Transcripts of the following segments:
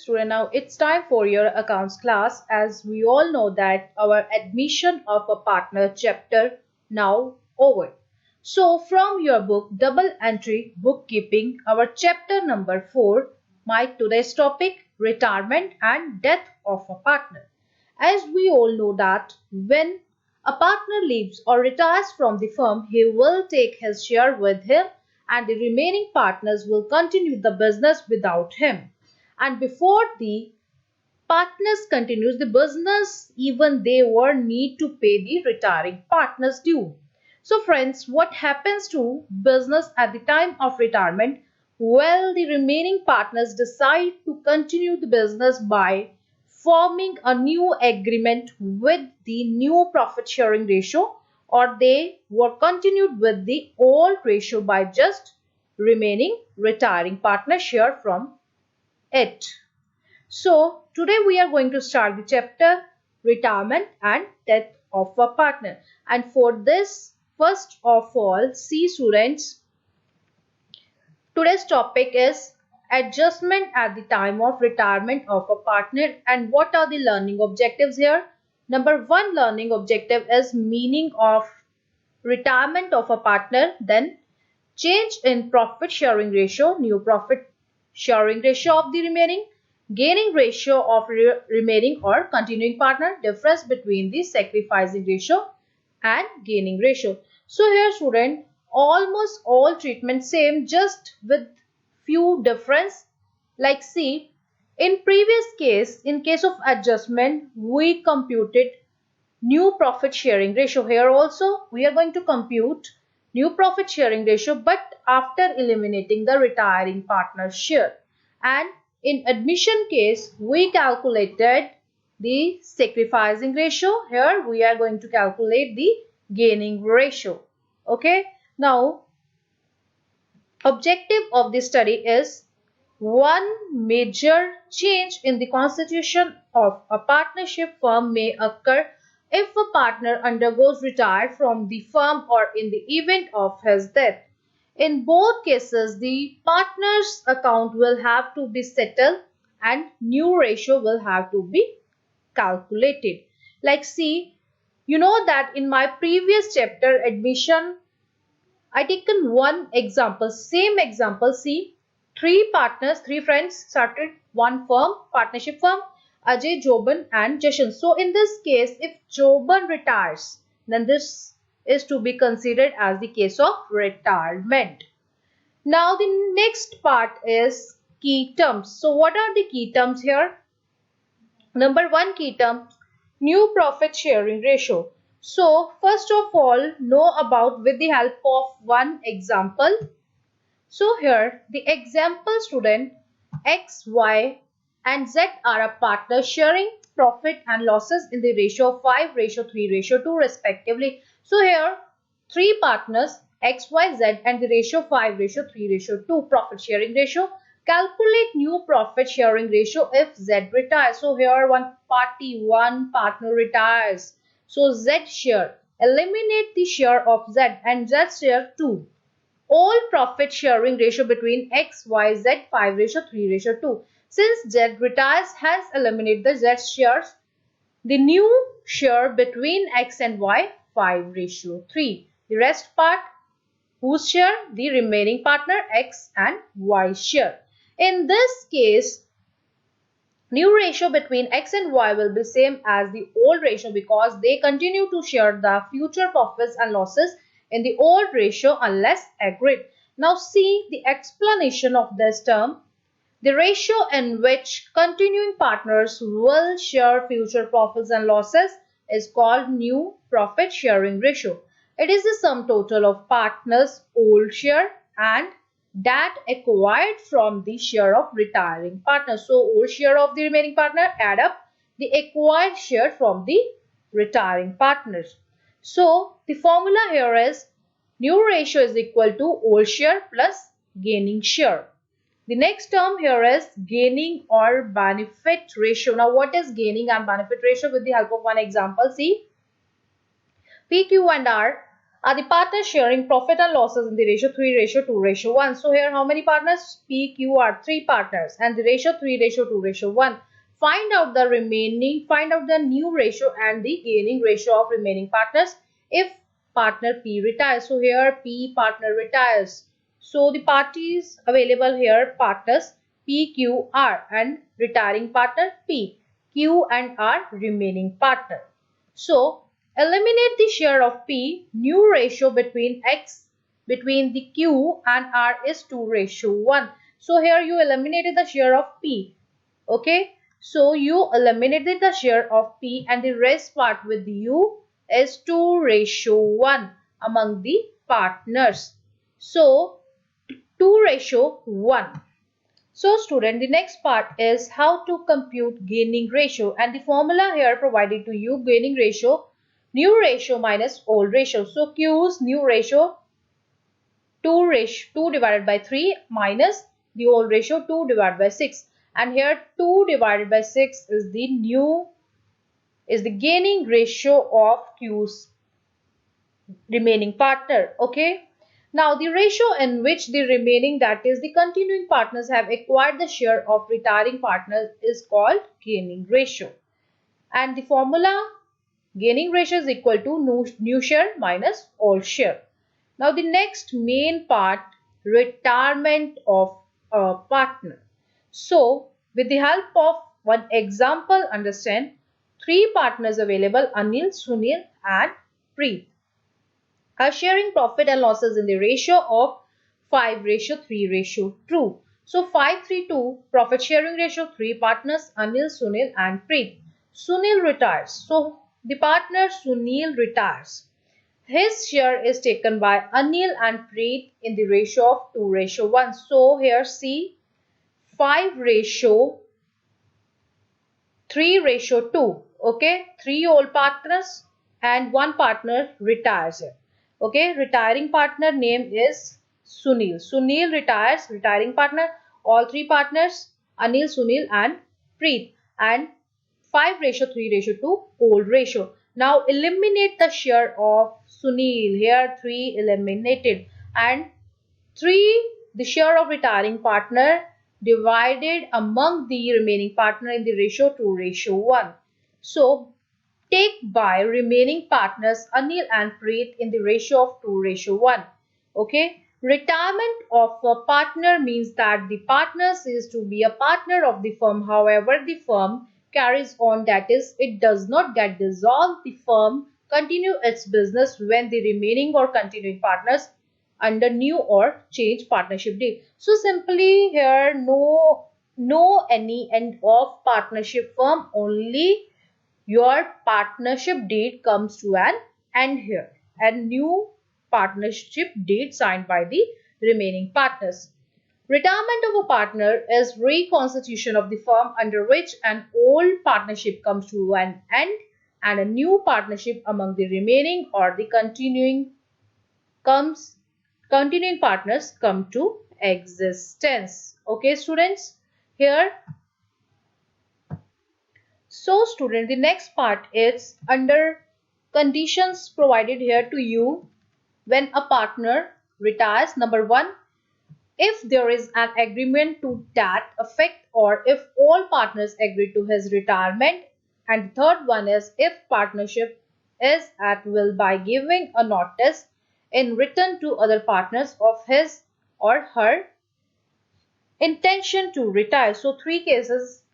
Student, now it's time for your accounts class. As we all know that our admission of a partner chapter now over. So from your book Double Entry Bookkeeping, our chapter number 4, my today's topic, retirement and death of a partner. As we all know that when a partner leaves or retires from the firm, he will take his share with him and the remaining partners will continue the business without him. And before the partners continues the business, even they were need to pay the retiring partners due. So friends, what happens to business at the time of retirement? Well, the remaining partners decide to continue the business by forming a new agreement with the new profit sharing ratio, or they were continued with the old ratio by just remaining retiring partner share from it. So today we are going to start the chapter retirement and death of a partner. And for this, first of all, see students, today's topic is adjustment at the time of retirement of a partner. And what are the learning objectives here? Number one learning objective is meaning of retirement of a partner, then change in profit sharing ratio, new profit sharing ratio of the remaining, gaining ratio of remaining or continuing partner, difference between the sacrificing ratio and gaining ratio. So here student, almost all treatment same, just with few difference. Like see, in previous case, in case of adjustment, we computed new profit sharing ratio. Here also we are going to compute new profit sharing ratio, but after eliminating the retiring partner share. And in admission case, we calculated the sacrificing ratio. Here we are going to calculate the gaining ratio. Okay. Now, objective of this study is one major change in the constitution of a partnership firm may occur if a partner undergoes retire from the firm or in the event of his death. In both cases, the partner's account will have to be settled and new ratio will have to be calculated. Like see, you know that in my previous chapter admission, I taken one example, same example. See, three partners, three friends started one firm, partnership firm, Ajay, Joban and Jashan. So in this case, if Joban retires, then this is to be considered as the case of retirement. Now the next part is key terms. So what are the key terms here? Number one key term, new profit sharing ratio. So first of all, know about with the help of one example. So here the example student, X, Y and Z are a partner sharing profit and losses in the ratio of 5, ratio 3, ratio 2 respectively. So here three partners X, Y, Z and the ratio 5, ratio 3, ratio 2 profit sharing ratio. Calculate new profit sharing ratio if Z retires. So here one partner retires. So Z share. Eliminate the share of Z and Z share 2. All profit sharing ratio between X, Y, Z 5, ratio 3, ratio 2. Since Z retires, hence eliminate the Z shares. The new share between X and Y 5, ratio 3. The rest part, whose share? The remaining partner X and Y share. In this case, new ratio between X and Y will be same as the old ratio because they continue to share the future profits and losses in the old ratio unless agreed. Now see the explanation of this term. The ratio in which continuing partners will share future profits and losses is called new profit sharing ratio. It is the sum total of partners' old share and that acquired from the share of retiring partner. So old share of the remaining partner add up the acquired share from the retiring partners. So the formula here is new ratio is equal to old share plus gaining share. The next term here is gaining or benefit ratio. Now what is gaining and benefit ratio? With the help of one example, see, P, Q and R Are the partners sharing profit and losses in the ratio 3:2:1? So here how many partners? P, Q are 3 partners and the ratio 3:2:1. Find out the new ratio and the gaining ratio of remaining partners if partner P retires. So here P partner retires. So the parties available here, partners P, Q, R and retiring partner P. Q and R remaining partner. So eliminate the share of P. New ratio between the Q and R is 2:1. So here you eliminated the share of P. Okay. So you eliminated the share of P and the rest part with U is 2:1 among the partners. So 2:1. So student, the next part is how to compute gaining ratio, and the formula here provided to you: gaining ratio, new ratio minus old ratio. So Q's new ratio 2 divided by 3 minus the old ratio 2 divided by 6, and here 2 divided by 6 is the gaining ratio of Q's remaining partner. Okay. Now the ratio in which the remaining, that is the continuing partners, have acquired the share of retiring partners is called gaining ratio. And the formula: gaining ratio is equal to new share minus old share. Now the next main part, retirement of a partner. So with the help of one example, understand 3 partners available: Anil, Sunil and Preet are sharing profit and losses in the ratio of 5:3:2. So 5:3:2 profit sharing ratio, 3 partners Anil, Sunil and Preet. Sunil retires. So the partner Sunil retires. His share is taken by Anil and Preet in the ratio of 2:1. So here see 5:3:2. Okay, 3 old partners and 1 partner retires here. Okay, retiring partner name is Sunil. Sunil retires, retiring partner, all 3 partners Anil, Sunil and Preet, and 5:3:2 old ratio. Now eliminate the share of Sunil. Here 3 eliminated and 3 the share of retiring partner divided among the remaining partner in the ratio 2:1. So take by remaining partners Anil and Preet in the ratio of 2:1. Okay. Retirement of a partner means that the partner ceases to be a partner of the firm. However, the firm carries on, that is, it does not get dissolved. The firm continue its business when the remaining or continuing partners under new or change partnership deed. So simply here no any end of partnership firm, only your partnership deed comes to an end here and new partnership deed signed by the remaining partners. Retirement of a partner is reconstitution of the firm under which an old partnership comes to an end and a new partnership among the remaining or the continuing partners come to existence. Okay students, here. So student, the next part is under conditions provided here to you when a partner retires. Number 1, if there is an agreement to that effect or if all partners agree to his retirement. And the third one is if partnership is at will by giving a notice in written to other partners of his or her intention to retire. So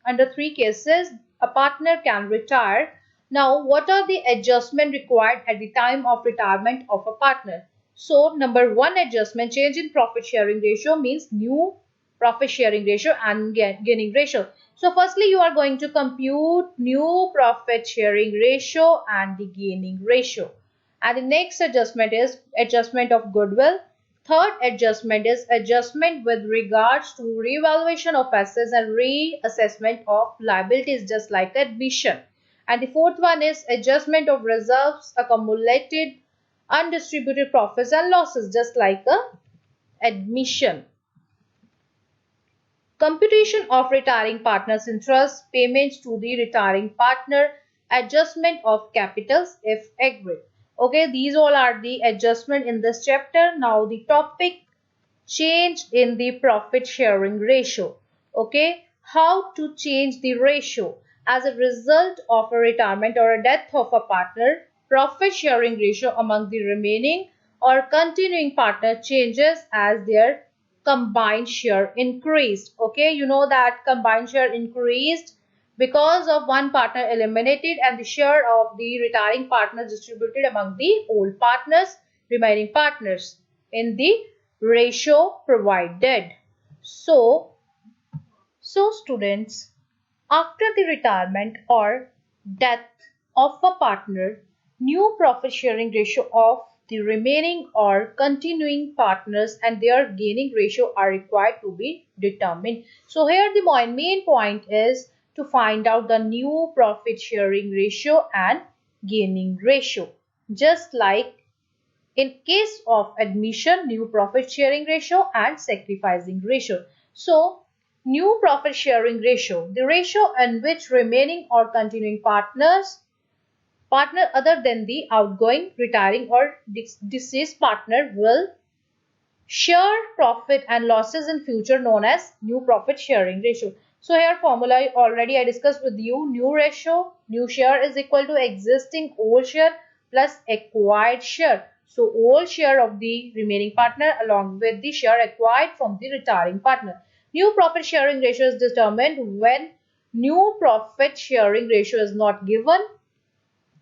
under three cases a partner can retire. Now what are the adjustment required at the time of retirement of a partner? So number 1 adjustment, change in profit sharing ratio means new profit sharing ratio and gaining ratio. So firstly you are going to compute new profit sharing ratio and the gaining ratio. And the next adjustment is adjustment of goodwill. Third adjustment is adjustment with regards to revaluation of assets and reassessment of liabilities, just like admission. And the fourth one is adjustment of reserves, accumulated undistributed profits and losses, just like admission. Computation of retiring partner's interest, payments to the retiring partner, adjustment of capitals if agreed. Okay, these all are the adjustment in this chapter. Now the topic, change in the profit sharing ratio. Okay, how to change the ratio as a result of a retirement or a death of a partner. Profit sharing ratio among the remaining or continuing partner changes as their combined share increased. Okay, you know that combined share increased because of one partner eliminated and the share of the retiring partner distributed among the old partners, remaining partners in the ratio provided. So students, after the retirement or death of a partner, new profit sharing ratio of the remaining or continuing partners and their gaining ratio are required to be determined. So here the main point is to find out the new profit sharing ratio and gaining ratio. Just like in case of admission, new profit sharing ratio and sacrificing ratio. So, new profit sharing ratio, the ratio in which remaining or continuing partner other than the outgoing, retiring or deceased partner will share profit and losses in future, known as new profit sharing ratio. So here formula already I discussed with you. New ratio, new share is equal to existing old share plus acquired share. So old share of the remaining partner along with the share acquired from the retiring partner. New profit sharing ratio is determined when new profit sharing ratio is not given,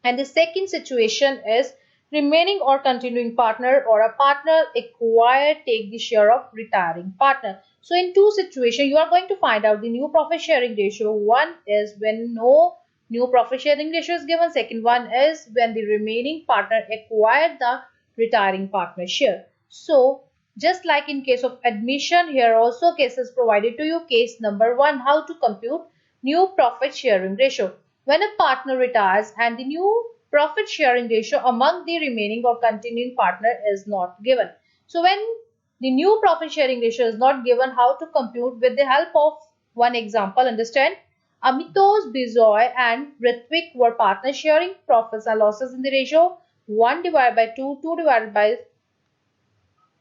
and the second situation is remaining or continuing partner or a partner acquired take the share of retiring partner. So in two situations, you are going to find out the new profit sharing ratio. One is when no new profit sharing ratio is given. Second one is when the remaining partner acquired the retiring partner share. So just like in case of admission, here also cases provided to you. Case number one, how to compute new profit sharing ratio. When a partner retires and the new profit sharing ratio among the remaining or continuing partner is not given. So when the new profit sharing ratio is not given, how to compute? With the help of one example, understand. Amitosh, Bijoy and Ritvik were partner sharing profits and losses in the ratio 1 divided by 2, 2 divided by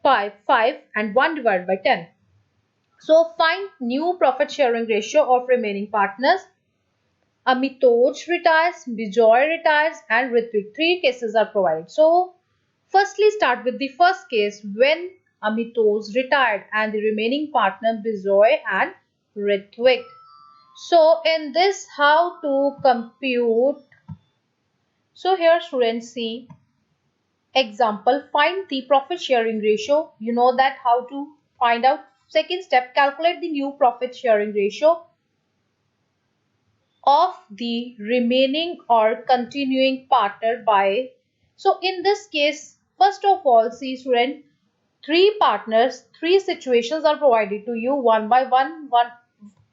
5, 5 and 1 divided by 10. So find new profit sharing ratio of remaining partners. Amitosh retires, Bijoy retires and Ritvik. Three cases are provided. So firstly start with the first case when Amitosh retired and the remaining partner Bijoy and Ritvik. So in this how to compute. So here students see example, find the profit sharing ratio. You know that how to find out. Second step, calculate the new profit sharing ratio of the remaining or continuing partner by. So in this case, first of all, see student, three partners, three situations are provided to you one by one.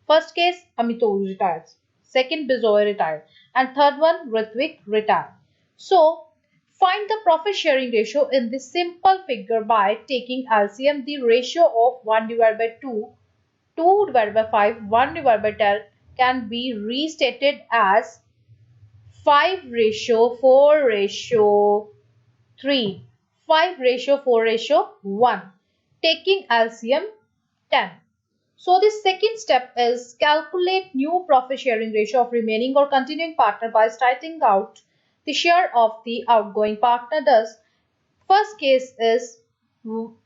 First case, Amitosh retires. Second, Bijoy retired. And third one, Ritvik retired. So find the profit sharing ratio in this simple figure by taking LCM. The ratio of 1 divided by 2, 2 divided by 5, 1 divided by 10 can be restated as 5 ratio 4 ratio 3, 5 ratio 4 ratio 1, taking LCM 10. So the second step is calculate new profit sharing ratio of remaining or continuing partner by starting out the share of the outgoing partner. Thus, first case is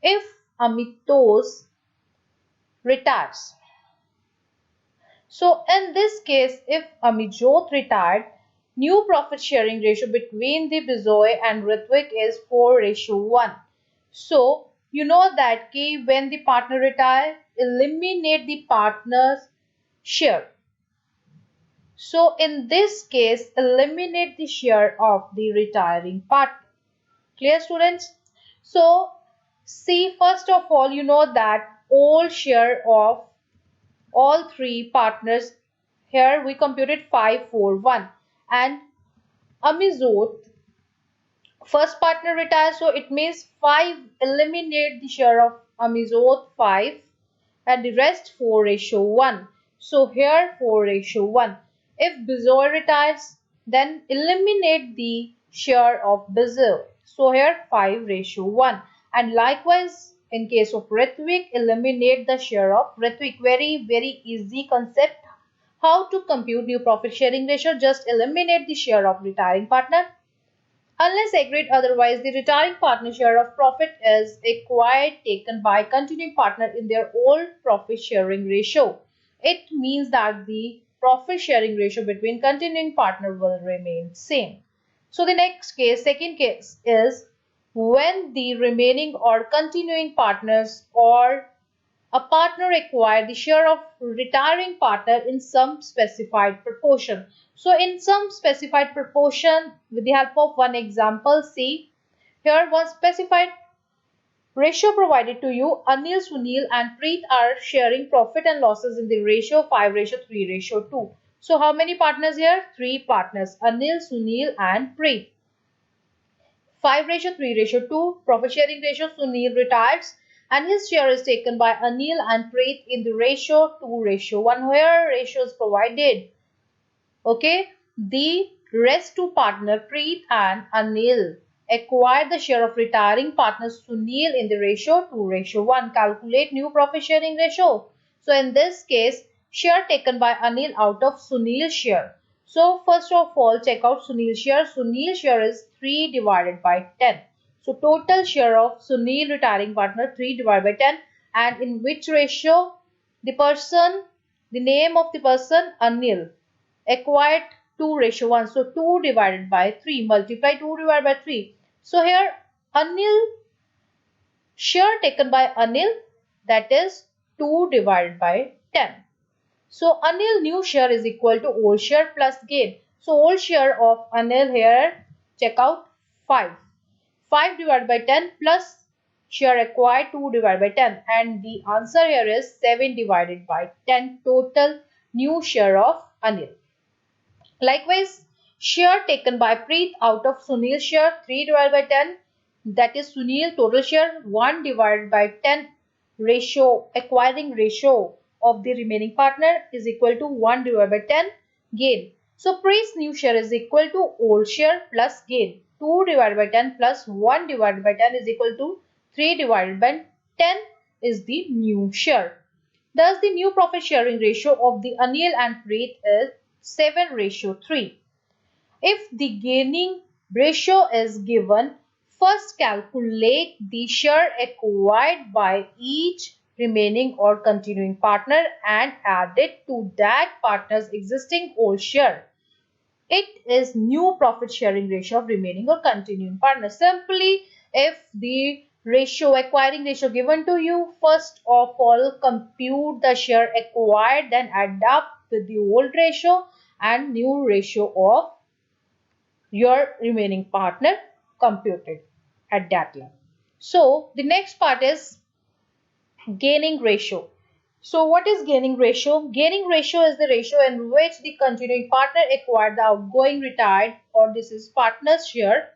if Amitosh retires. So in this case, if Amijot retired, new profit sharing ratio between the Bijoy and Ritvik is 4 ratio 1. So you know that when the partner retires, eliminate the partner's share. So in this case, eliminate the share of the retiring partner. Clear students? So see, first of all, you know that all share of all three partners, here we computed 5 4 1, and Amizot first partner retires, so it means 5, eliminate the share of Amizot 5 and the rest 4 ratio 1. So here 4 ratio 1. If Bijoy retires, then eliminate the share of Bijoy. So here 5:1. And likewise, in case of Ritvik, eliminate the share of Ritvik. Very easy concept. How to compute new profit sharing ratio? Just eliminate the share of retiring partner. Unless agreed otherwise, the retiring partner share of profit is acquired taken by continuing partner in their old profit sharing ratio. It means that the profit sharing ratio between continuing partner will remain same. So the next case, second case is when the remaining or continuing partners or a partner acquire the share of retiring partner in some specified proportion. So in some specified proportion, with the help of one example, see here one specified ratio provided to you. Anil, Sunil and Preet are sharing profit and losses in the ratio 5:3:2. So how many partners here? 3 partners, Anil, Sunil and Preet. 5:3:2 profit sharing ratio. Sunil retires and his share is taken by Anil and Preet in the ratio 2:1 where ratio is provided. Okay, the rest two partner Preet and Anil acquire the share of retiring partner Sunil in the ratio 2:1. Calculate new profit sharing ratio. So in this case, share taken by Anil out of Sunil's share. So first of all, check out Sunil's share. Sunil's share is 3 divided by 10. So total share of Sunil retiring partner 3 divided by 10. And in which ratio? The person, the name of the person Anil acquired 2:1. So 2 divided by 3. Multiply 2 divided by 3. So here Anil, share taken by Anil, that is 2 divided by 10. So Anil new share is equal to old share plus gain. So old share of Anil here, check out 5. 5 divided by 10 plus share acquired 2 divided by 10. And the answer here is 7 divided by 10 total new share of Anil. Likewise, share taken by Preet out of Sunil's share 3 divided by 10, that is Sunil total share 1 divided by 10 ratio, acquiring ratio of the remaining partner is equal to 1 divided by 10 gain. So Preet's new share is equal to old share plus gain. 2 divided by 10 plus 1 divided by 10 is equal to 3 divided by 10 is the new share. Thus the new profit sharing ratio of the Anil and Preet is 7:3. If the gaining ratio is given, first calculate the share acquired by each remaining or continuing partner and add it to that partner's existing old share. It is new profit sharing ratio of remaining or continuing partner. Simply, if the ratio, acquiring ratio given to you, first of all compute the share acquired, then add up with the old ratio and new ratio of your remaining partner computed at that level. So the next part is gaining ratio. So what is gaining ratio? Gaining ratio is the ratio in which the continuing partner acquired the outgoing retired, or this is partner's share.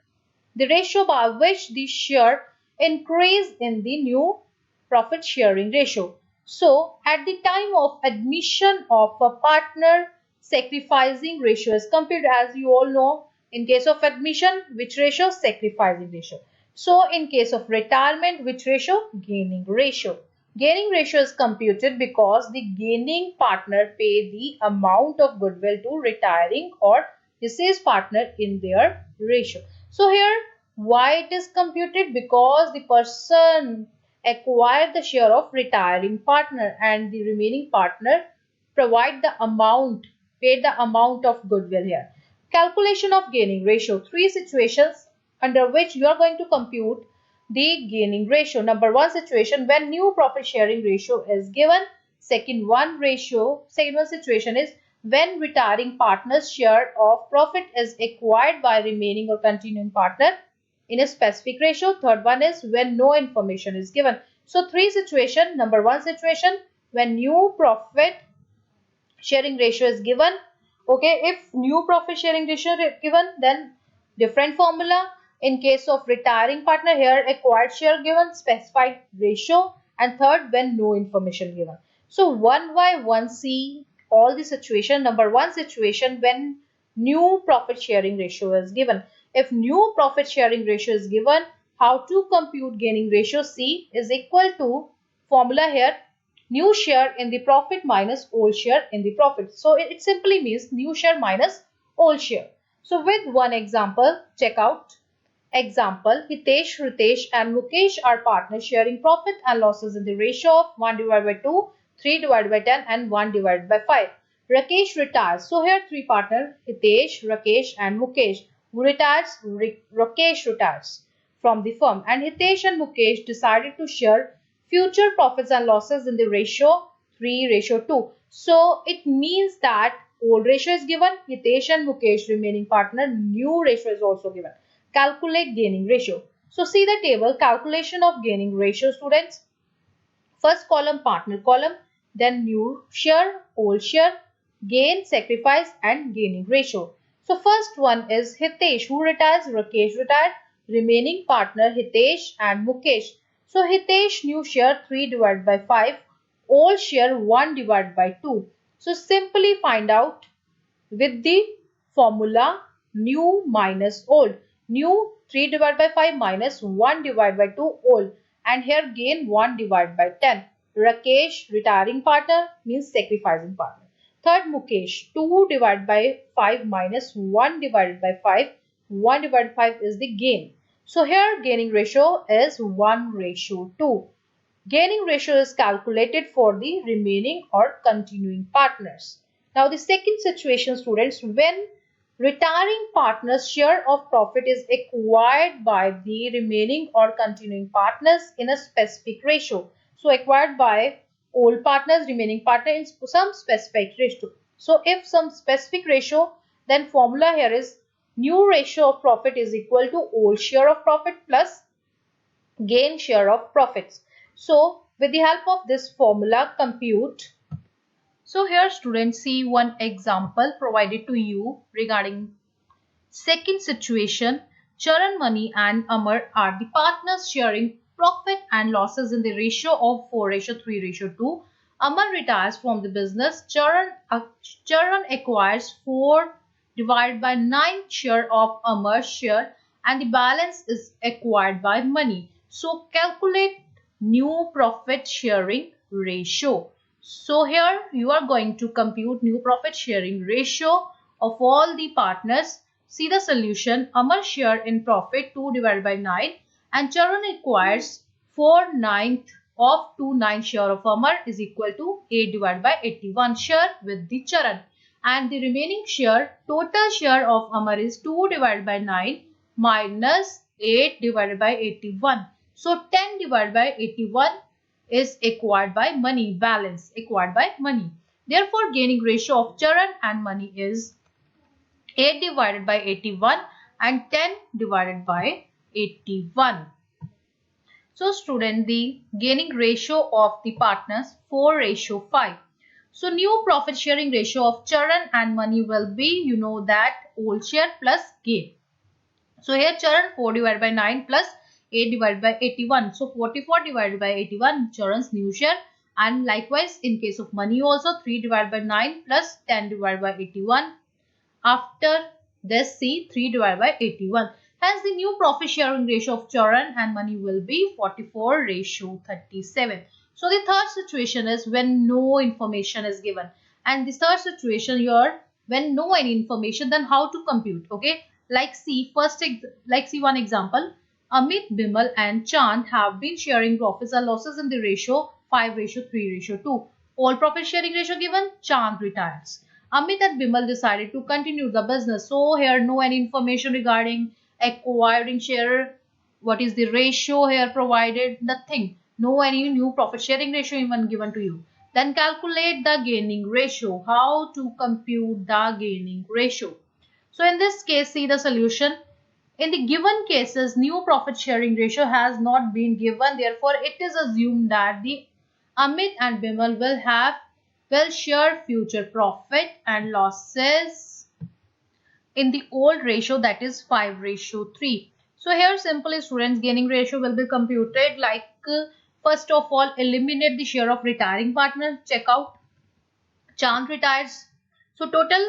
The ratio by which the share increase in the new profit sharing ratio. So at the time of admission of a partner, sacrificing ratio is computed, as you all know. In case of admission, which ratio? Sacrificing ratio. So in case of retirement, which ratio? Gaining ratio. Gaining ratio is computed because the gaining partner pay the amount of goodwill to retiring or deceased partner in their ratio. So here why it is computed? Because the person acquired the share of retiring partner and the remaining partner provide the amount, paid the amount of goodwill here. Calculation of gaining ratio. 3 situations under which you are going to compute the gaining ratio. Number 1 situation, when new profit sharing ratio is given. Second one situation is when retiring partner's share of profit is acquired by remaining or continuing partner in a specific ratio. Third one is when no information is given. So 3 situation. Number 1 situation, when new profit sharing ratio is given. Okay, if new profit sharing ratio is given, then different formula. In case of retiring partner, here acquired share given, specified ratio, and third when no information given. So one by one see all the situation. Number 1 situation, when new profit sharing ratio is given. If new profit sharing ratio is given, how to compute gaining ratio? C is equal to formula here, new share in the profit minus old share in the profit. So it simply means new share minus old share. So with one example, check out. Example, Hitesh, Ritesh and Mukesh are partners sharing profit and losses in the ratio of 1 divided by 2, 3 divided by 10 and 1 divided by 5. Rakesh retires. So here three partners, Hitesh, Rakesh and Mukesh. Who retires? Rakesh retires from the firm, and Hitesh and Mukesh decided to share future profits and losses in the ratio 3:2. So it means that old ratio is given, Hitesh and Mukesh remaining partner, new ratio is also given. Calculate gaining ratio. So see the table, calculation of gaining ratio, students. First column, partner column, then new share, old share, gain, sacrifice and gaining ratio. So first one is Hitesh, who retires? Rakesh retired, remaining partner Hitesh and Mukesh. So Hitesh new share 3 divided by 5, old share 1 divided by 2. So simply find out with the formula new minus old. New 3 divided by 5 minus 1 divided by 2 old, and here gain 1 divided by 10. Rakesh retiring partner means sacrificing partner. Third Mukesh 2 divided by 5 minus 1 divided by 5. 1 divided by 5 is the gain. So here gaining ratio is 1:2. Gaining ratio is calculated for the remaining or continuing partners. Now the second situation, students, when retiring partner's share of profit is acquired by the remaining or continuing partners in a specific ratio. So acquired by old partners, remaining partner in some specific ratio. So if some specific ratio, then formula here is new ratio of profit is equal to old share of profit plus gain share of profits. So with the help of this formula, compute. So here students, see one example provided to you regarding second situation. Charan, Mani and Amar are the partners sharing profit and losses in the ratio of 4:3:2. Amar retires from the business. Charan acquires 4 divided by 9 share of Amar's share and the balance is acquired by Mani. So calculate new profit sharing ratio. So here you are going to compute new profit sharing ratio of all the partners. See the solution. Amar share in profit 2 divided by 9 and Charan acquires 4/9 of 2/9 share of Amar is equal to 8 divided by 81 share with the Charan, and the remaining share, total share of Amar is 2 divided by 9 minus 8 divided by 81. So 10 divided by 81 is acquired by Mani, balance acquired by Mani. Therefore, gaining ratio of Charan and Mani is 8 divided by 81 and 10 divided by 81. So student, the gaining ratio of the partners 4:5. So new profit sharing ratio of Charan and Mani will be, you know that, old share plus gain. So here Charan 4 divided by 9 plus 8 divided by 81. So 44 divided by 81 Charan's new share, and likewise in case of Mani also 3 divided by 9 plus 10 divided by 81. After this, see 3 divided by 81. Hence the new profit sharing ratio of Charan and Mani will be 44:37. So the third situation is when no information is given, and the third situation here, when no any information, then how to compute? Okay, like see one example. Amit, Bimal and Chand have been sharing profits and losses in the ratio 5:3:2. All profit sharing ratio given. Chand retires. Amit and Bimal decided to continue the business. So here no any information regarding acquiring share. What is the ratio here provided? Nothing. No any new profit sharing ratio even given to you. Then calculate the gaining ratio. How to compute the gaining ratio? So in this case, see the solution. In the given cases, new profit sharing ratio has not been given. Therefore, it is assumed that the Amit and Bimal will share future profit and losses in the old ratio, that is 5:3. So here simply students, gaining ratio will be computed like first of all eliminate the share of retiring partner. Check out Chand retires. So total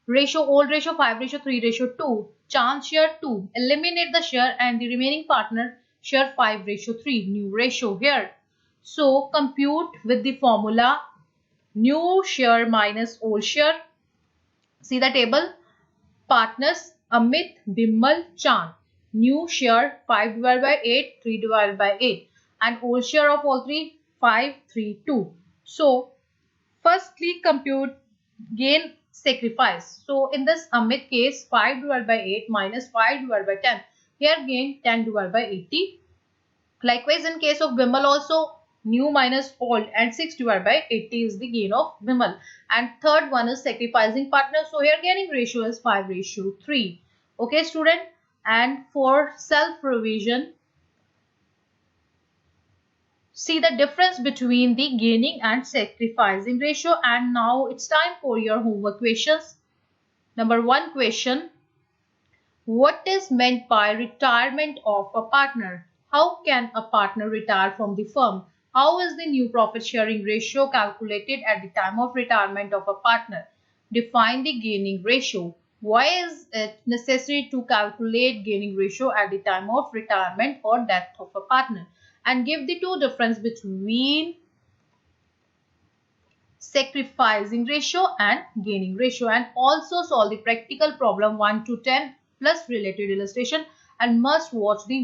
ratio, old ratio 5:3:2. chance share 2. Eliminate the share and the remaining partner share 5:3. New ratio here. So compute with the formula new share minus old share. See the table. Partners Amit, Bimal, Chand. New share 5 divided by 8, 3 divided by 8. And old share of all three 5, 3, 2. So firstly compute gain sacrifice. So in this Amit case 5 divided by 8 minus 5 divided by 10. Here gain 10 divided by 80. Likewise in case of Bimal also new minus old and 6 divided by 80 is the gain of Bimal. And third one is sacrificing partner. So here gaining ratio is 5:3. Okay student. And for self revision, see the difference between the gaining and sacrificing ratio. And now it's time for your homework questions. Number 1 question. What is meant by retirement of a partner? How can a partner retire from the firm? How is the new profit sharing ratio calculated at the time of retirement of a partner? Define the gaining ratio. Why is it necessary to calculate gaining ratio at the time of retirement or death of a partner? And give the two difference between sacrificing ratio and gaining ratio, and also solve the practical problem 1 to 10 plus related illustration, and must watch the